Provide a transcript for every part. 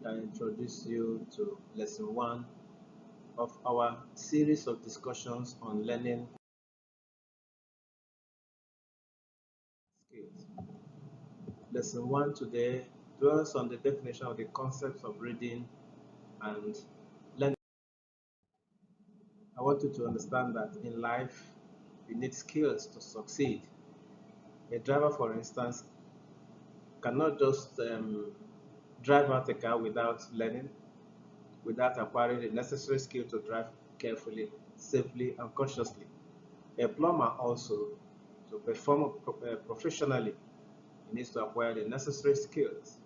I introduce you to lesson one of our series of discussions on learning skills. Lesson one today dwells on the definition of the concepts of reading and learning. I want you to understand that in life, you need skills to succeed. A driver, for instance, cannot just drive out a car without learning, without acquiring the necessary skill to drive carefully, safely, and consciously. A plumber also, to perform professionally, needs to acquire the necessary skills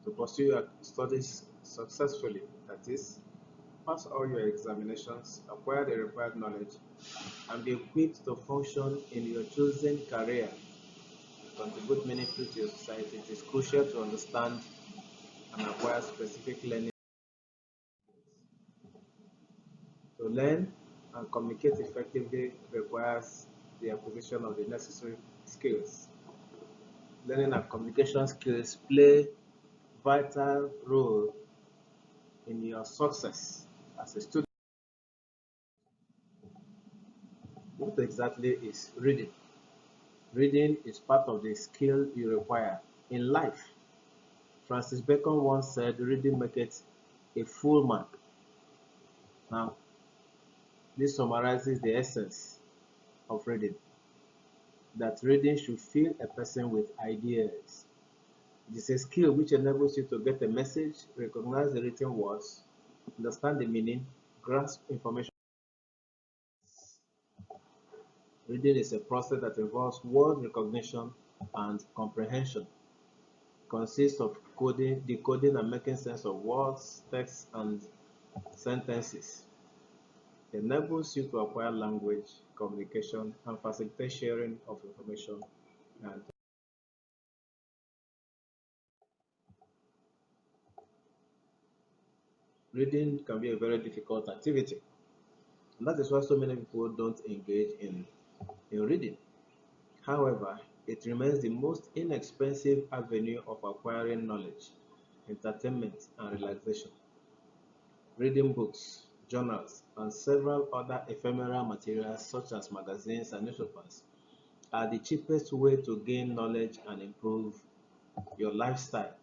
to pursue your studies successfully. That is, pass all your examinations, acquire the required knowledge, and be equipped to function in your chosen career to contribute meaningfully to your society. It is crucial to understand and acquire specific learning. To learn and communicate effectively requires the acquisition of the necessary skills. Learning and communication skills play vital role in your success as a student. What exactly is reading? Reading is part of the skill you require in life. Francis Bacon once said, reading makes a full man. Now, this summarizes the essence of reading. That reading should fill a person with ideas. It is a skill which enables you to get a message, recognize the written words, understand the meaning, grasp information. Reading is a process that involves word recognition and comprehension. It consists of coding, decoding, and making sense of words, text, and sentences. It enables you to acquire language, communication, and facilitate sharing of information. And reading can be a very difficult activity. And that is why so many people don't engage in reading. However, it remains the most inexpensive avenue of acquiring knowledge, entertainment, and relaxation. Reading books, journals, and several other ephemeral materials such as magazines and newspapers are the cheapest way to gain knowledge and improve your lifestyle.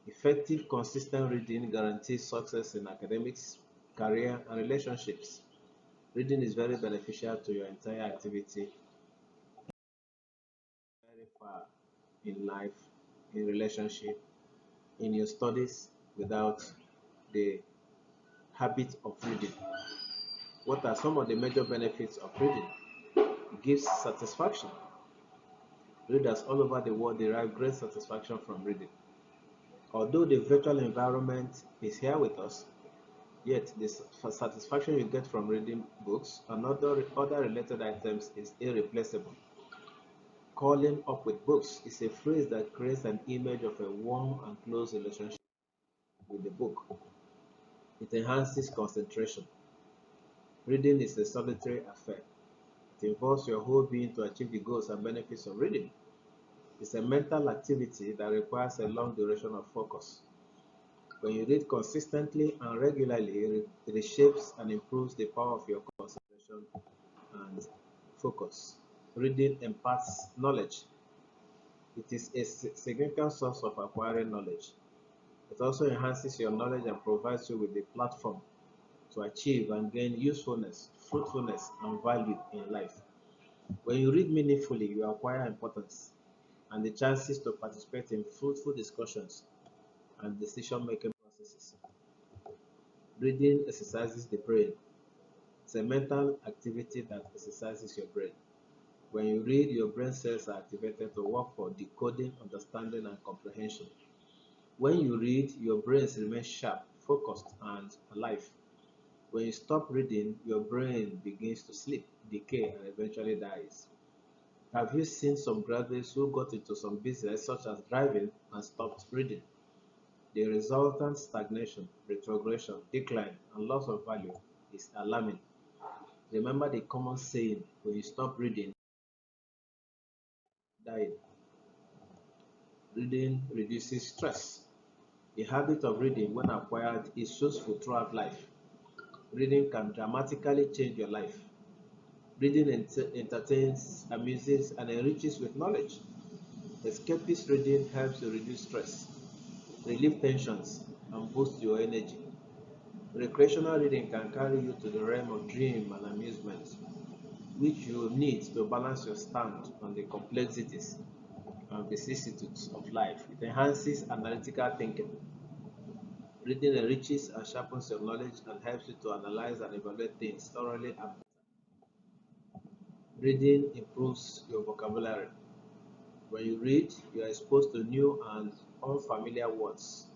Effective, consistent reading guarantees success in academics, career, and relationships. Reading is very beneficial to your entire activity very far in life, in relationship, in your studies without the habit of reading. What are some of the major benefits of reading? It gives satisfaction. Readers all over the world derive great satisfaction from reading. Although the virtual environment is here with us, yet the satisfaction you get from reading books and other related items is irreplaceable. Calling up with books is a phrase that creates an image of a warm and close relationship with the book. It enhances concentration. Reading is a solitary affair. It involves your whole being to achieve the goals and benefits of reading. It's a mental activity that requires a long duration of focus. When you read consistently and regularly, it reshapes and improves the power of your concentration and focus. Reading imparts knowledge. It is a significant source of acquiring knowledge. It also enhances your knowledge and provides you with a platform to achieve and gain usefulness, fruitfulness, and value in life. When you read meaningfully, you acquire importance and the chances to participate in fruitful discussions and decision-making processes. Reading exercises the brain. It's a mental activity that exercises your brain. When you read, your brain cells are activated to work for decoding, understanding, and comprehension. When you read, your brains remain sharp, focused, and alive. When you stop reading, your brain begins to sleep, decay, and eventually dies. Have you seen some graduates who got into some business, such as driving, and stopped reading? The resultant stagnation, retrogression, decline, and loss of value is alarming. Remember the common saying, when you stop reading, dying. Reading reduces stress. The habit of reading, when acquired, is useful throughout life. Reading can dramatically change your life. Reading entertains, amuses, and enriches with knowledge. Escapist reading helps you reduce stress, relieve tensions, and boost your energy. Recreational reading can carry you to the realm of dream and amusement, which you need to balance your stand on the complexities and vicissitudes of life. It enhances analytical thinking. Reading enriches and sharpens your knowledge and helps you to analyze and evaluate things thoroughly. And reading improves your vocabulary. When you read, you are exposed to new and unfamiliar words.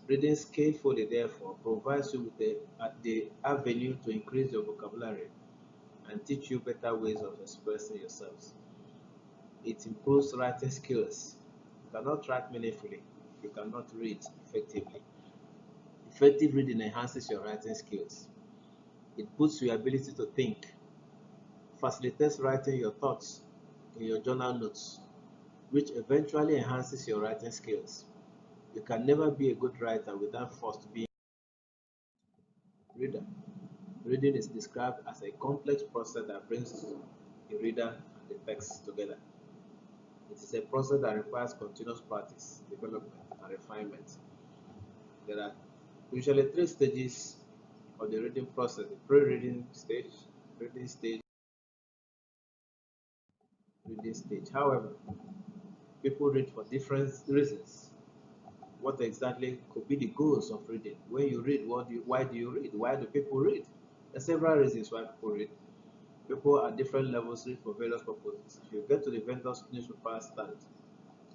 Reading skillfully, therefore, provides you with the avenue to increase your vocabulary and teach you better ways of expressing yourselves. It improves writing skills. You cannot write meaningfully if you cannot read effectively. Effective reading enhances your writing skills. It boosts your ability to think, facilitates writing your thoughts in your journal notes, which eventually enhances your writing skills. You can never be a good writer without first being a reader. Reading is described as a complex process that brings the reader and the text together. It is a process that requires continuous practice, development, and refinement. There are usually three stages of the reading process: the pre-reading stage, reading stage, reading stage. However, people read for different reasons. What exactly could be the goals of reading? When you read, why do you read? Why do people read? There are several reasons why people read. People at different levels read for various purposes. If you get to the vendor's newspaper stand,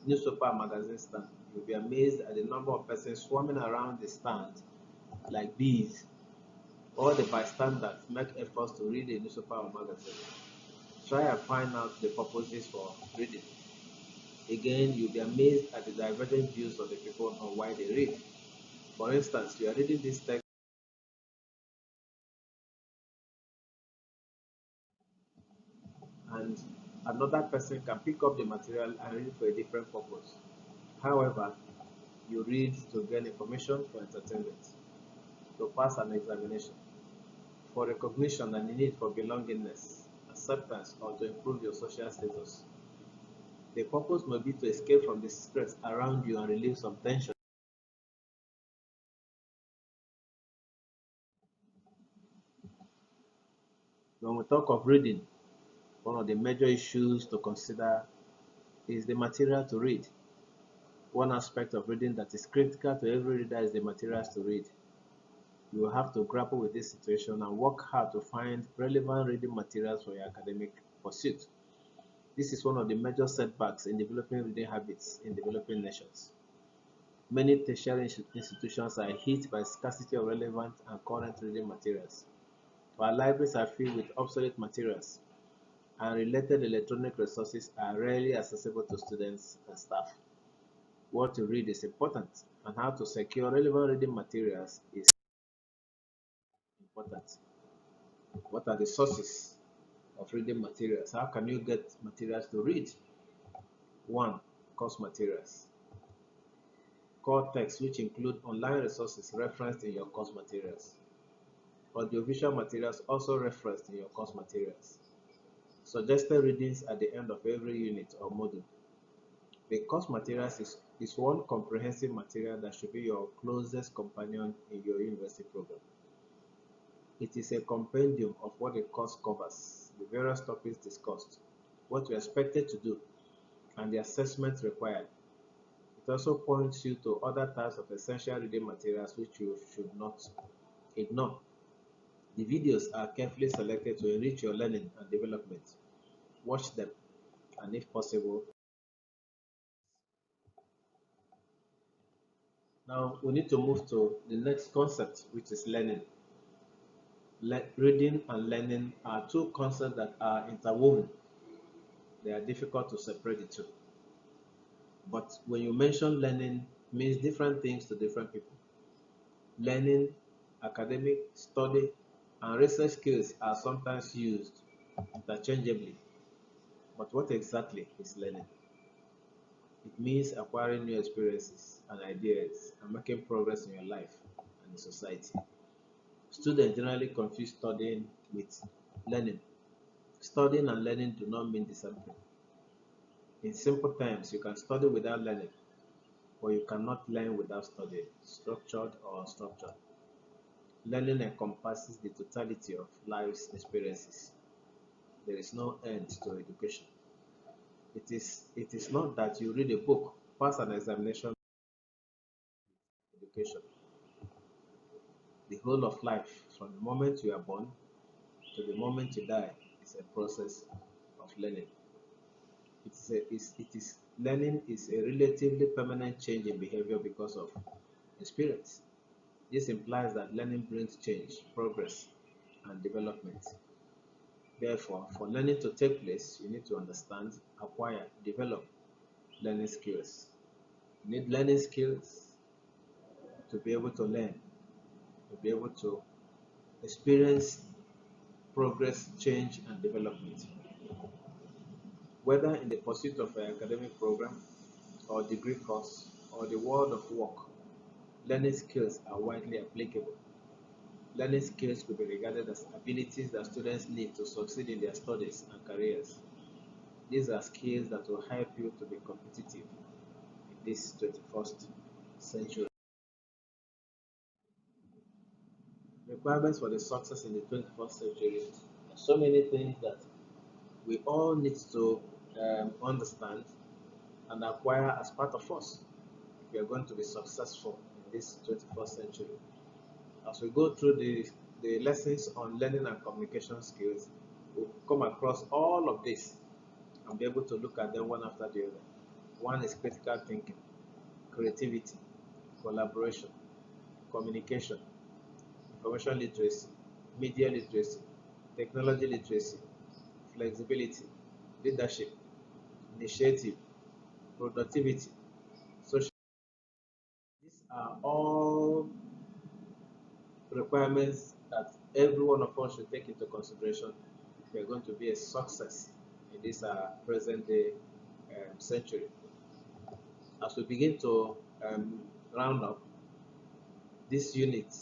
newspaper magazine stand, you'll be amazed at the number of persons swarming around the stand like bees. All the bystanders make efforts to read a newspaper or magazine. Try and find out the purposes for reading. Again, you'll be amazed at the divergent views of the people on why they read. For instance, you are reading this text and another person can pick up the material and read for a different purpose. However, you read to gain information for entertainment, to pass an examination, for recognition and the need for belongingness, acceptance, or to improve your social status. The purpose may be to escape from the stress around you and relieve some tension. When we talk of reading, one of the major issues to consider is the material to read. One aspect of reading that is critical to every reader is the materials to read. You will have to grapple with this situation and work hard to find relevant reading materials for your academic pursuit. This is one of the major setbacks in developing reading habits in developing nations. Many tertiary institutions are hit by scarcity of relevant and current reading materials. Our libraries are filled with obsolete materials, and related electronic resources are rarely accessible to students and staff. What to read is important, and how to secure relevant reading materials is important. What are the sources of reading materials? How can you get materials to read? One, course materials. Core texts, which include online resources referenced in your course materials. Audiovisual materials also referenced in your course materials. Suggested readings at the end of every unit or module. The course materials is one comprehensive material that should be your closest companion in your university program. It is a compendium of what the course covers, the various topics discussed, what you're expected to do, and the assessments required. It also points you to other types of essential reading materials which you should not ignore. The videos are carefully selected to enrich your learning and development. Watch them, and if possible. Now we need to move to the next concept, which is learning. Reading and learning are two concepts that are interwoven. They are difficult to separate the two. But when you mention learning, it means different things to different people. Learning, academic, study, and research skills are sometimes used interchangeably. But what exactly is learning? It means acquiring new experiences and ideas and making progress in your life and in society. Students generally confuse studying with learning. Studying and learning do not mean the same thing. In simple terms, you can study without learning, but you cannot learn without studying, structured or unstructured. Learning encompasses the totality of life's experiences. There is no end to education. It is not that you read a book, pass an examination, education. The whole of life, from the moment you are born to the moment you die, is a process of learning. Learning is a relatively permanent change in behavior because of experience. This implies that learning brings change, progress, and development. Therefore, for learning to take place, you need to understand, acquire, develop learning skills. You need learning skills to be able to learn, to be able to experience progress, change, and development. Whether in the pursuit of an academic program or degree course or the world of work, learning skills are widely applicable. Learning skills could be regarded as abilities that students need to succeed in their studies and careers. These are skills that will help you to be competitive in this 21st century. Requirements for the success in the 21st century. There are so many things that we all need to understand and acquire as part of us if we are going to be successful in this 21st century. As we go through the lessons on learning and communication skills, we'll come across all of this and be able to look at them one after the other. One is critical thinking, creativity, collaboration, communication, information literacy, media literacy, technology literacy, flexibility, leadership, initiative, productivity, social. These are all requirements that every one of us should take into consideration if we are going to be a success in this present day century. As we begin to round up this unit,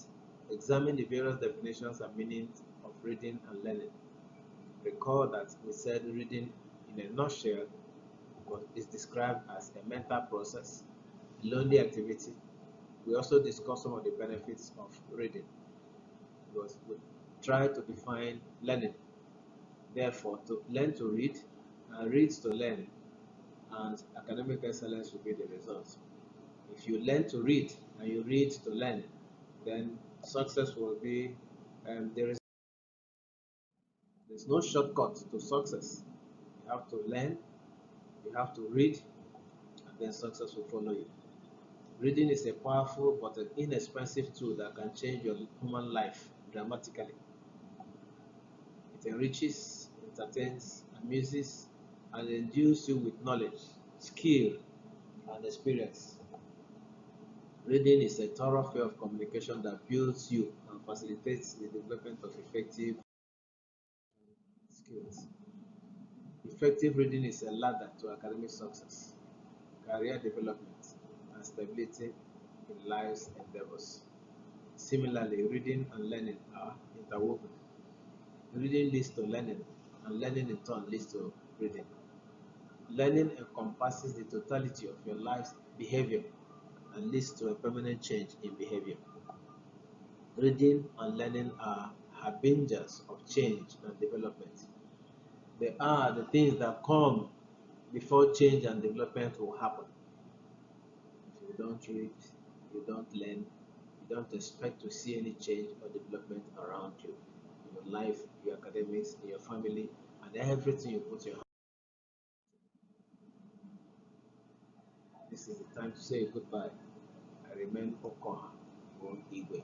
examine the various definitions and meanings of reading and learning. Recall that we said reading in a nutshell is described as a mental process, a lonely activity. We also discussed some of the benefits of reading because we try to define learning. Therefore, to learn to read and read to learn, and academic excellence will be the result. If you learn to read and you read to learn, then success will be there's no shortcut to success. You have to learn, you have to read, and then success will follow you. Reading is a powerful but an inexpensive tool that can change your human life dramatically. It enriches, entertains, amuses, and endues you with knowledge, skill, and experience. Reading is a thoroughfare of communication that builds you and facilitates the development of effective skills. Effective reading is a ladder to academic success, career development, and stability in life's endeavors. Similarly, reading and learning are interwoven. Reading leads to learning, and learning in turn leads to reading. Learning encompasses the totality of your life's behavior and leads to a permanent change in behavior. Reading and learning are harbingers of change and development. They are the things that come before change and development will happen. If you don't read, you don't learn, you don't expect to see any change or development around you, in your life, your academics, in your family, and everything you put your hand. This is the time to say goodbye. I remain Ukoha O Igwe.